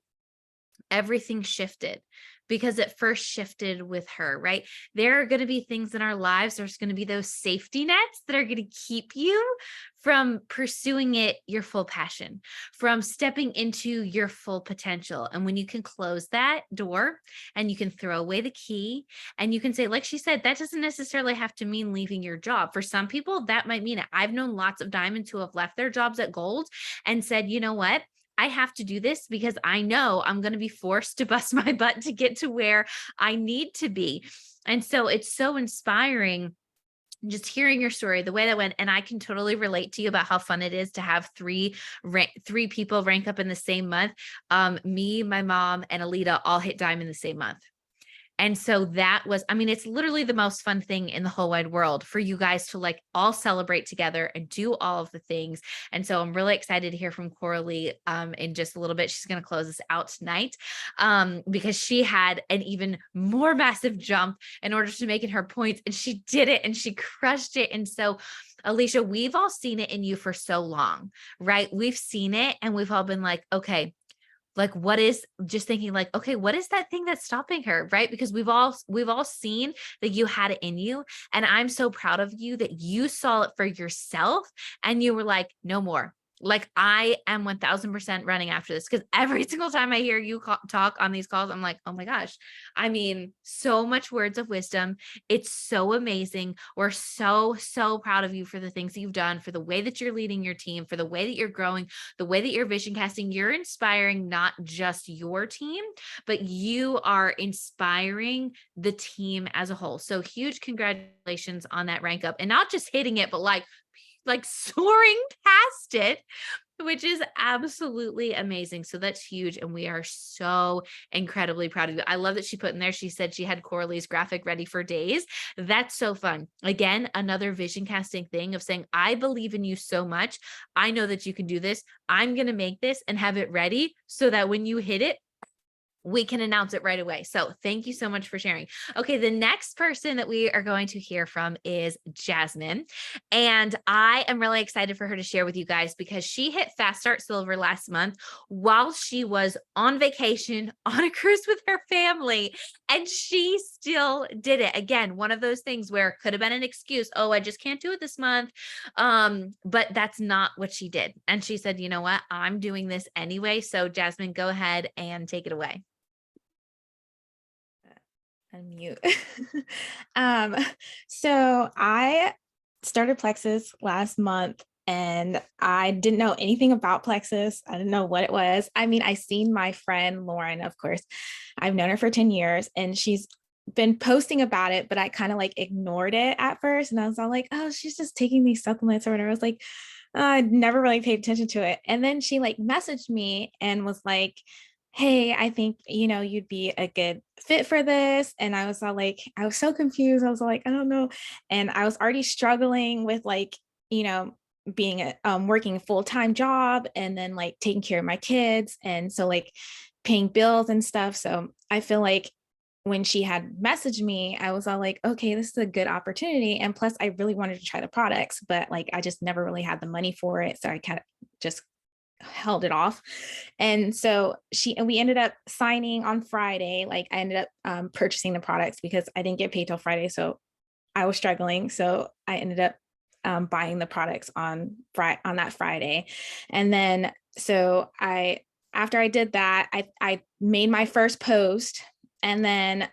Everything shifted, because it first shifted with her, right? There are going to be things in our lives. There's going to be those safety nets that are going to keep you from pursuing it, your full passion, from stepping into your full potential. And when you can close that door and you can throw away the key and you can say, like she said, that doesn't necessarily have to mean leaving your job. For some people, that might mean it. I've known lots of diamonds who have left their jobs at Gold and said, you know what? I have to do this because I know I'm going to be forced to bust my butt to get to where I need to be. And so it's so inspiring just hearing your story, the way that went, and I can totally relate to you about how fun it is to have three people rank up in the same month. Me, my mom, and Alita all hit diamond the same month. And so that was, I mean, it's literally the most fun thing in the whole wide world for you guys to like all celebrate together and do all of the things. And so I'm really excited to hear from Coralie in just a little bit. She's going to close us out tonight because she had an even more massive jump in order to make it her points, and she did it and she crushed it. And so Alicia, we've all seen it in you for so long, right? We've seen it and we've all been like, okay, like what is, just thinking like, okay, what is that thing that's stopping her, right? Because we've all seen that you had it in you, and I'm so proud of you that you saw it for yourself and you were like, no more. Like I am 1000% running after this, because every single time I hear you talk on these calls, I'm like, oh my gosh. I mean, so much words of wisdom. It's so amazing. We're so, so proud of you for the things that you've done, for the way that you're leading your team, for the way that you're growing, the way that you're vision casting. You're inspiring not just your team, but you are inspiring the team as a whole. So huge congratulations on that rank up, and not just hitting it, but like soaring past it, which is absolutely amazing. So that's huge. And we are so incredibly proud of you. I love that she put in there, she said she had Coralie's graphic ready for days. That's so fun. Again, another vision casting thing of saying, I believe in you so much. I know that you can do this. I'm going to make this and have it ready so that when you hit it, we can announce it right away. So thank you so much for sharing. Okay, the next person that we are going to hear from is Jasmine. And I am really excited for her to share with you guys because she hit Fast Start Silver last month while she was on vacation on a cruise with her family. And she still did it. Again, one of those things where it could have been an excuse. Oh, I just can't do it this month. But that's not what she did. And she said, you know what? I'm doing this anyway. So Jasmine, go ahead and take it away. Unmute. So I started Plexus last month and I didn't know anything about Plexus. I didn't know what it was. I mean, I seen my friend Lauren, of course. I've known her for 10 years and she's been posting about it, but I kind of like ignored it at first. And I was all like, oh, she's just taking these supplements or whatever. I was like, I never really paid attention to it. And then she like messaged me and was like, hey, I think, you'd be a good fit for this. And I was all like, I was so confused. I was like, I don't know. And I was already struggling with like, being working a full-time job and then like taking care of my kids. And so like paying bills and stuff. So I feel like when she had messaged me, I was all like, okay, this is a good opportunity. And plus I really wanted to try the products, but like, I just never really had the money for it. So I kind of just held it off. And so we ended up signing on Friday. Like I ended up purchasing the products because I didn't get paid till Friday. So I was struggling. So I ended up buying the products on that Friday. And then, so after I did that, I made my first post, and then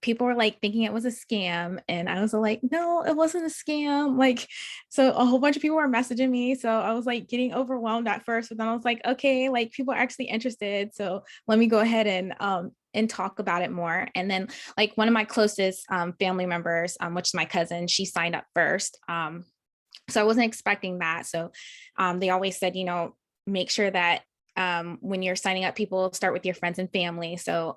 people were like thinking it was a scam. And I was like, no, it wasn't a scam. Like, so a whole bunch of people were messaging me. So I was like getting overwhelmed at first, but then I was like, okay, like people are actually interested. So let me go ahead and talk about it more. And then like one of my closest family members, which is my cousin, she signed up first. So I wasn't expecting that. So they always said, make sure that when you're signing up, people start with your friends and family. So,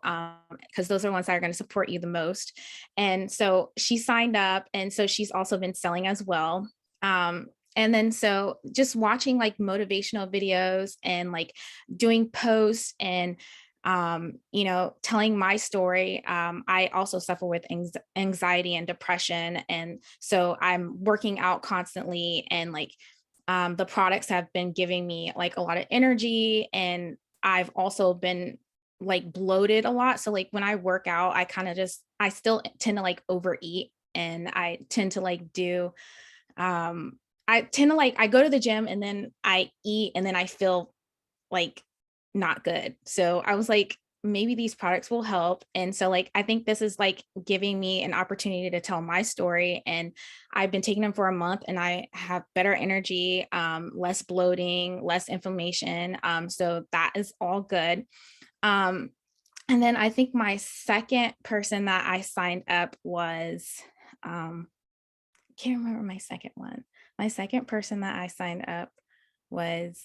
because those are the ones that are going to support you the most. And so she signed up. And so she's also been selling as well. And then, so just watching like motivational videos and like doing posts and, telling my story. I also suffer with anxiety and depression. And so I'm working out constantly, and like, the products have been giving me like a lot of energy, and I've also been like bloated a lot. So like when I work out, I still tend to like overeat, and I tend to like I go to the gym and then I eat and then I feel like not good. So I was like, maybe these products will help. And so like, I think this is like giving me an opportunity to tell my story. And I've been taking them for a month and I have better energy, less bloating, less inflammation. So that is all good. And then I think my second person that I signed up was can't remember my second one. My second person that I signed up was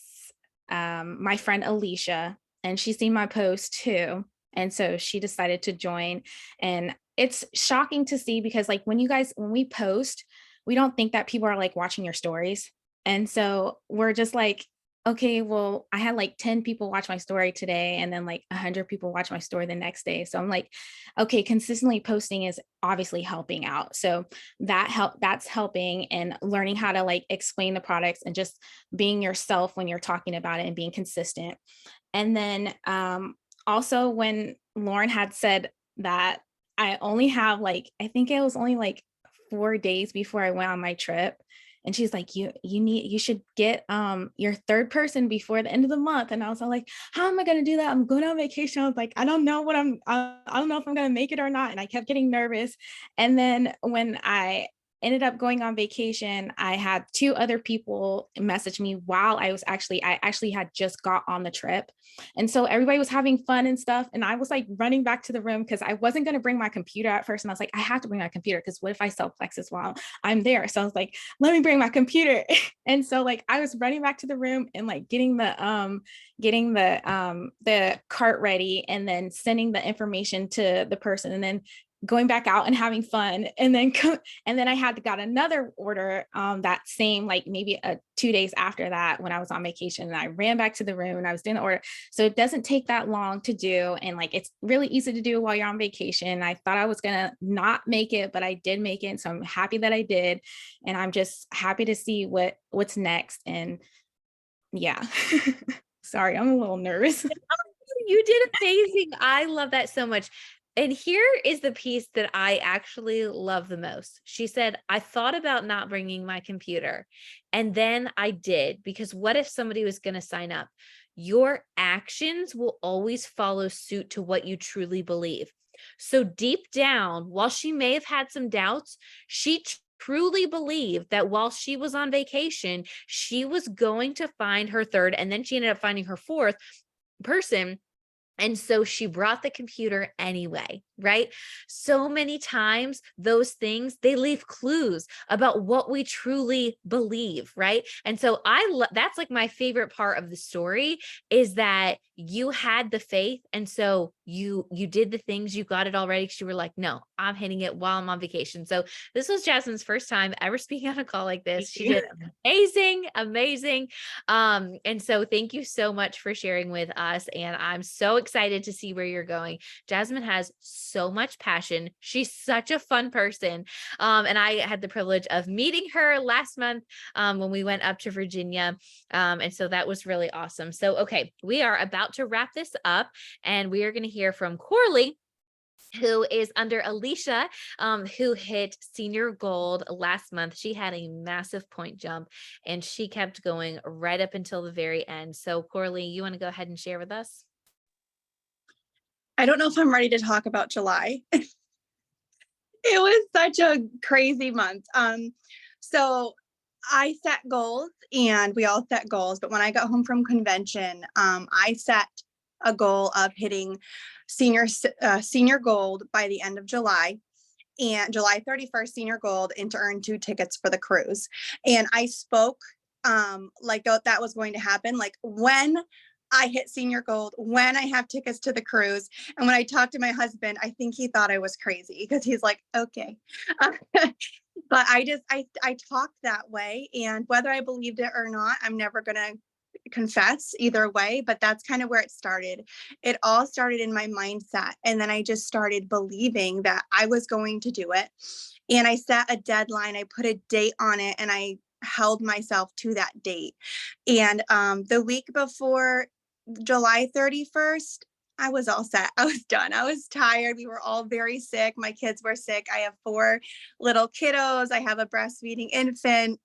my friend Alicia, and she seen my post too. And so she decided to join. And it's shocking to see because like when we post, we don't think that people are like watching your stories. And so we're just like, okay, well, I had like 10 people watch my story today and then like 100 people watch my story the next day. So I'm like, okay, consistently posting is obviously helping out. So that's helping, and learning how to like explain the products and just being yourself when you're talking about it and being consistent. And then also when Lauren had said that I only have like, I think it was only like 4 days before I went on my trip. And she's like, you should get your third person before the end of the month. And I was all like, how am I going to do that? I'm going on vacation. I was like, I don't know I don't know if I'm going to make it or not. And I kept getting nervous. And then when I ended up going on vacation, I had 2 other people message me while I actually had just got on the trip. And so everybody was having fun and stuff. And I was like running back to the room because I wasn't going to bring my computer at first. And I was like, I have to bring my computer because what if I sell Plexus while I'm there? So I was like, let me bring my computer. And so like I was running back to the room and like getting the cart ready and then sending the information to the person, and then going back out and having fun. And then I got another order that same, like maybe 2 days after that when I was on vacation, and I ran back to the room and I was doing the order. So it doesn't take that long to do. And like, it's really easy to do while you're on vacation. I thought I was going to not make it, but I did make it. So I'm happy that I did. And I'm just happy to see what's next. And yeah, sorry, I'm a little nervous. You did amazing. I love that so much. And here is the piece that I actually love the most. She said, I thought about not bringing my computer, and then I did, because what if somebody was going to sign up? Your actions will always follow suit to what you truly believe. So deep down, while she may have had some doubts, she truly believed that while she was on vacation, she was going to find her third, and then she ended up finding her fourth person. And so she brought the computer anyway, right? So many times those things, they leave clues about what we truly believe, right? And so that's like my favorite part of the story, is that you had the faith. And so you did the things, you got it already, because you were like, no, I'm hitting it while I'm on vacation. So this was Jasmine's first time ever speaking on a call like this. She did amazing. And so thank you so much for sharing with us. And I'm so excited to see where you're going. Jasmine has so much passion. She's such a fun person. And I had the privilege of meeting her last month when we went up to Virginia. And so that was really awesome. So, okay, we are about to wrap this up, and we are going to hear from Corley, who is under Alicia, who hit senior gold last month. She had a massive point jump, and she kept going right up until the very end. So Corley, you want to go ahead and share with us? I don't know if I'm ready to talk about July. It was such a crazy month. So I set goals, and we all set goals, but when I got home from convention, I set a goal of hitting senior gold by the end of July, and July 31st senior gold, and to earn 2 tickets for the cruise. And I spoke like that was going to happen, like when I hit senior gold, when I have tickets to the cruise. And when I talked to my husband, I think he thought I was crazy, because he's like, okay. But I talked that way, and whether I believed it or not, I'm never going to confess either way, but that's kind of where it started. It all started in my mindset. And then I just started believing that I was going to do it. And I set a deadline, I put a date on it, and I held myself to that date. And the week before July 31st, I was all set. I was done. I was tired. We were all very sick. My kids were sick. I have 4 little kiddos. I have a breastfeeding infant.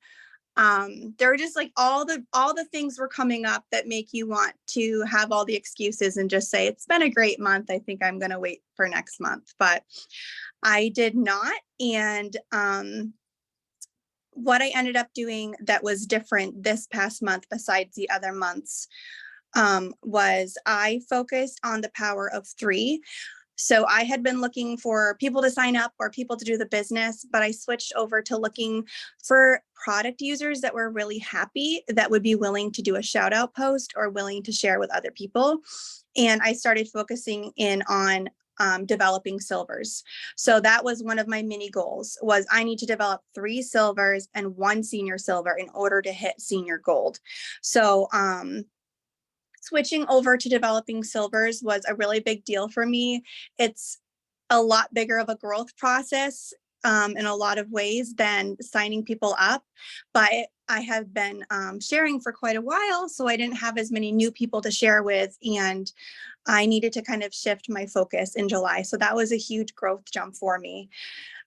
There were just like all the things were coming up that make you want to have all the excuses and just say, it's been a great month. I think I'm going to wait for next month, but I did not. And what I ended up doing that was different this past month, besides the other months, was I focused on the power of 3. So I had been looking for people to sign up or people to do the business, but I switched over to looking for product users that were really happy, that would be willing to do a shout out post or willing to share with other people. And I started focusing in on developing silvers. So that was one of my mini goals, was I need to develop 3 silvers and 1 senior silver in order to hit senior gold. So switching over to developing silvers was a really big deal for me. It's a lot bigger of a growth process in a lot of ways than signing people up, but I have been sharing for quite a while, so I didn't have as many new people to share with, and I needed to kind of shift my focus in July. So that was a huge growth jump for me.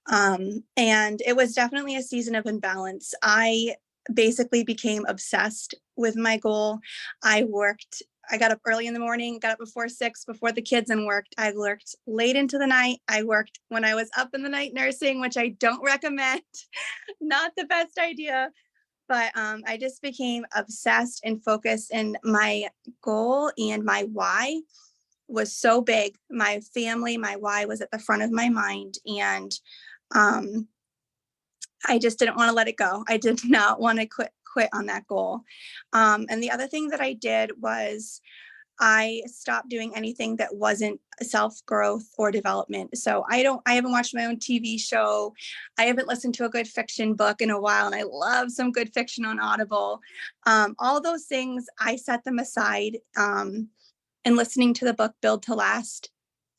And it was definitely a season of imbalance. I basically became obsessed with my goal. I got up early in the morning, got up before 6, before the kids, and worked. I worked late into the night. I worked when I was up in the night nursing, which I don't recommend. Not the best idea. But I just became obsessed and focused, and my goal and my why was so big. My family, my why was at the front of my mind. And I just didn't want to let it go. I did not want to quit on that goal. And the other thing that I did was I stopped doing anything that wasn't self-growth or development. So I haven't watched my own TV show. I haven't listened to a good fiction book in a while, and I love some good fiction on Audible. All those things, I set them aside. And listening to the book Build to Last,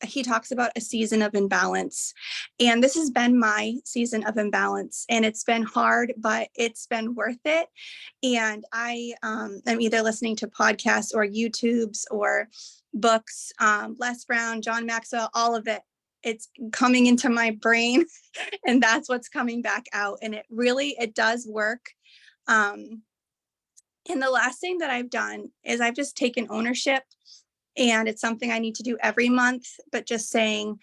he talks about a season of imbalance. And this has been my season of imbalance, and it's been hard, but it's been worth it. And I am either listening to podcasts or YouTubes or books, Les Brown, John Maxwell, all of it. It's coming into my brain and that's what's coming back out. And it does work. And the last thing that I've done is I've just taken ownership. And it's something I need to do every month, but just saying,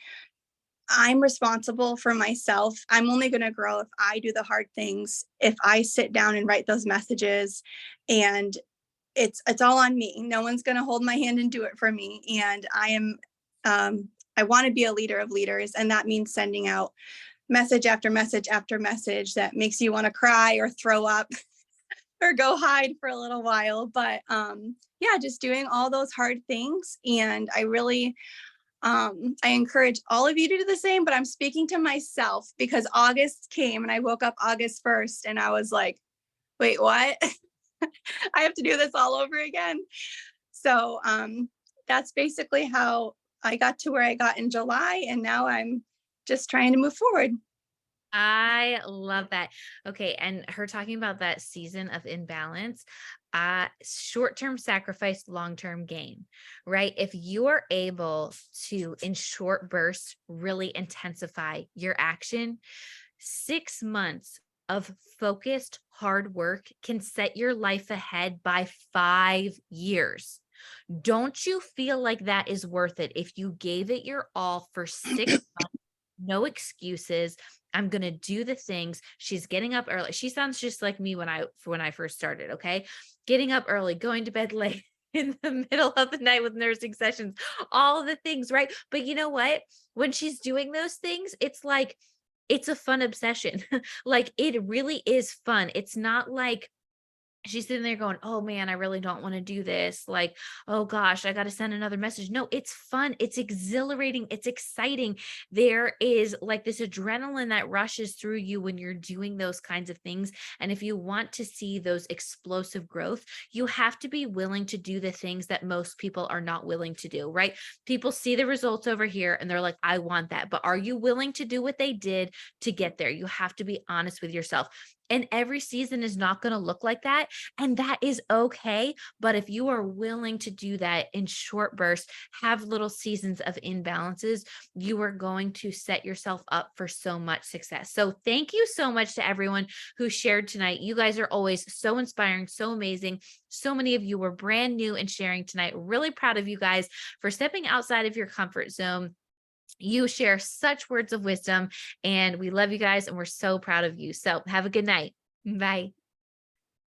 I'm responsible for myself. I'm only going to grow if I do the hard things, if I sit down and write those messages, and it's all on me. No one's going to hold my hand and do it for me. And I want to be a leader of leaders. And that means sending out message after message after message that makes you want to cry or throw up or go hide for a little while. But yeah, just doing all those hard things. And I really, I encourage all of you to do the same, but I'm speaking to myself because August came and I woke up August 1st and I was like, wait, what? I have to do this all over again. So that's basically how I got to where I got in July. And now I'm just trying to move forward. I love that. Okay. And her talking about that season of imbalance, short-term sacrifice, long-term gain, right? If you are able to, in short bursts, really intensify your action, 6 months of focused hard work can set your life ahead by 5 years. Don't you feel like that is worth it if you gave it your all for 6 months? No excuses. I'm going to do the things. She's getting up early. She sounds just like me when I first started. Okay. Getting up early, going to bed late in the middle of the night with nursing sessions, all the things. Right. But you know what? When she's doing those things, it's like, it's a fun obsession. Like it really is fun. It's not like she's sitting there going, oh man, I really don't want to do this. Like, oh gosh, I got to send another message. No, it's fun. It's exhilarating. It's exciting. There is like this adrenaline that rushes through you when you're doing those kinds of things. And if you want to see those explosive growth, you have to be willing to do the things that most people are not willing to do, right? People see the results over here and they're like, I want that. But are you willing to do what they did to get there? You have to be honest with yourself. And every season is not going to look like that. And that is okay. But if you are willing to do that in short bursts, have little seasons of imbalances, you are going to set yourself up for so much success. So thank you so much to everyone who shared tonight. You guys are always so inspiring, so amazing. So many of you were brand new and sharing tonight. Really proud of you guys for stepping outside of your comfort zone. You share such words of wisdom, and we love you guys, and we're so proud of you. So have a good night. Bye.